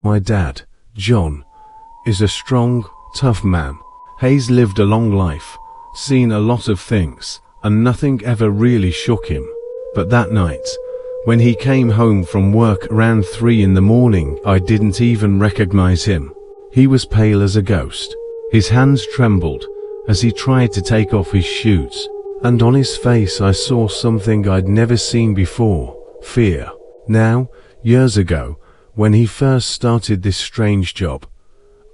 My dad, John, is a strong, tough man. Hayes lived a long life, seen a lot of things, and nothing ever really shook him. But that night, when he came home from work around 3 in the morning, I didn't even recognize him. He was pale as a ghost. His hands trembled as he tried to take off his shoes, and on his face I saw something I'd never seen before: fear. Now, years ago, when he first started this strange job,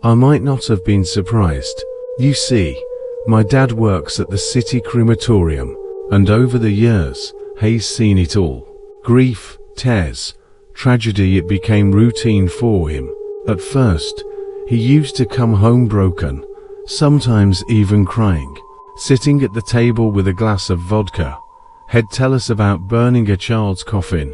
I might not have been surprised. You see, my dad works at the city crematorium, and over the years, Hayes seen it all. Grief, tears, tragedy. It became routine for him. At first, he used to come home broken, sometimes even crying. Sitting at the table with a glass of vodka, he'd tell us about burning a child's coffin,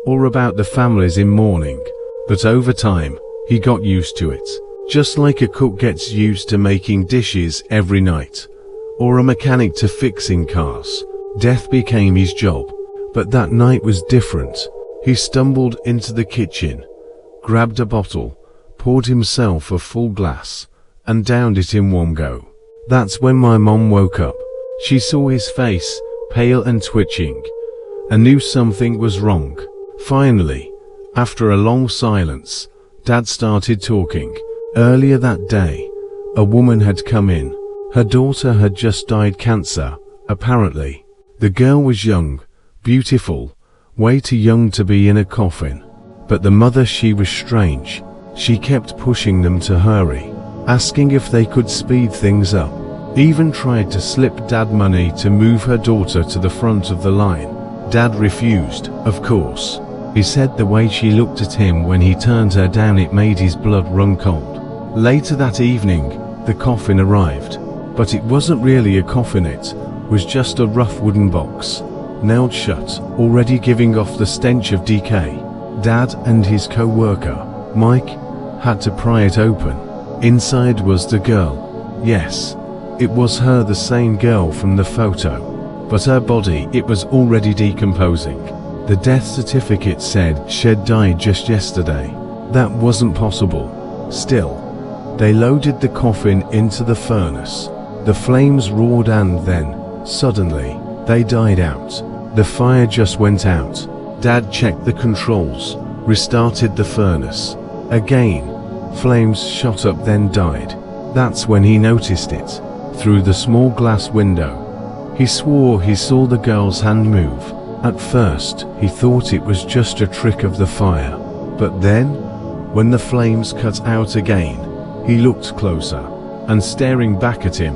or about the families in mourning. But over time, he got used to it. Just like a cook gets used to making dishes every night, or a mechanic to fixing cars, death became his job. But that night was different. He stumbled into the kitchen, grabbed a bottle, poured himself a full glass, and downed it in one go. That's when my mom woke up. She saw his face, pale and twitching, and knew something was wrong. Finally, after a long silence, Dad started talking. Earlier that day, a woman had come in. Her daughter had just died cancer, apparently. The girl was young, beautiful, way too young to be in a coffin. But the mother, she was strange. She kept pushing them to hurry, asking if they could speed things up. Even tried to slip Dad money to move her daughter to the front of the line. Dad refused, of course. He said the way she looked at him when he turned her down, it made his blood run cold. Later that evening, the coffin arrived. But it wasn't really a coffin, it was just a rough wooden box, nailed shut, already giving off the stench of decay. Dad and his co-worker, Mike, had to pry it open. Inside was the girl. Yes, it was her, the same girl from the photo. But her body, it was already decomposing. The death certificate said she'd died just yesterday. That wasn't possible. Still, they loaded the coffin into the furnace. The flames roared and then, suddenly, they died out. The fire just went out. Dad checked the controls, restarted the furnace. Again, flames shot up then died. That's when he noticed it. Through the small glass window, he swore he saw the girl's hand move. At first, he thought it was just a trick of the fire. But then, when the flames cut out again, he looked closer, and staring back at him,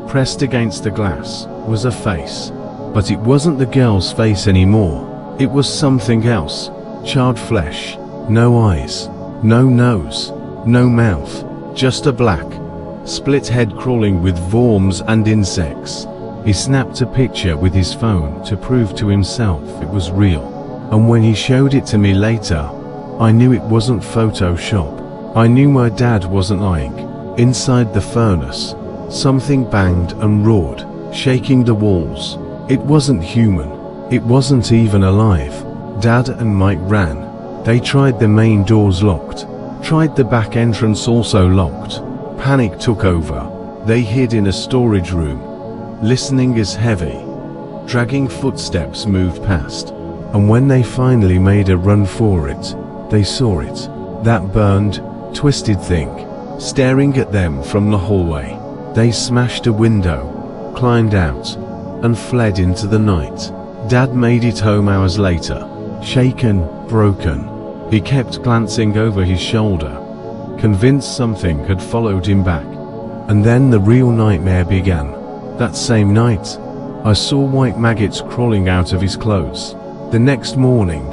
pressed against the glass, was a face. But it wasn't the girl's face anymore. It was something else. Charred flesh, no eyes, no nose, no mouth, just a black, split head crawling with worms and insects. He snapped a picture with his phone to prove to himself it was real. And when he showed it to me later, I knew it wasn't Photoshop. I knew my dad wasn't lying. Inside the furnace, something banged and roared, shaking the walls. It wasn't human. It wasn't even alive. Dad and Mike ran. They tried the main doors locked. Tried the back entrance also locked. Panic took over. They hid in a storage room. Listening as heavy, dragging footsteps moved past. And when they finally made a run for it, they saw it. That burned, twisted thing, staring at them from the hallway. They smashed a window, climbed out, and fled into the night. Dad made it home hours later, shaken, broken. He kept glancing over his shoulder, convinced something had followed him back. And then the real nightmare began. That same night, I saw white maggots crawling out of his clothes. The next morning,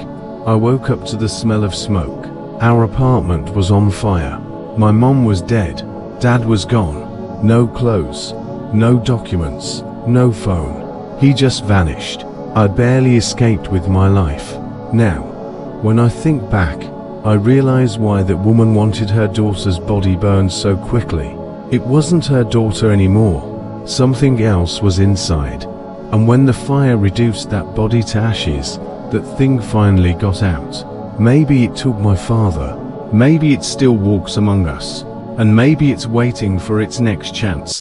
I woke up to the smell of smoke. Our apartment was on fire. My mom was dead. Dad was gone. No clothes, no documents, no phone. He just vanished. I barely escaped with my life. Now, when I think back, I realize why that woman wanted her daughter's body burned so quickly. It wasn't her daughter anymore. Something else was inside. And when the fire reduced that body to ashes, that thing finally got out. Maybe it took my father, Maybe it still walks among us, and maybe it's waiting for its next chance.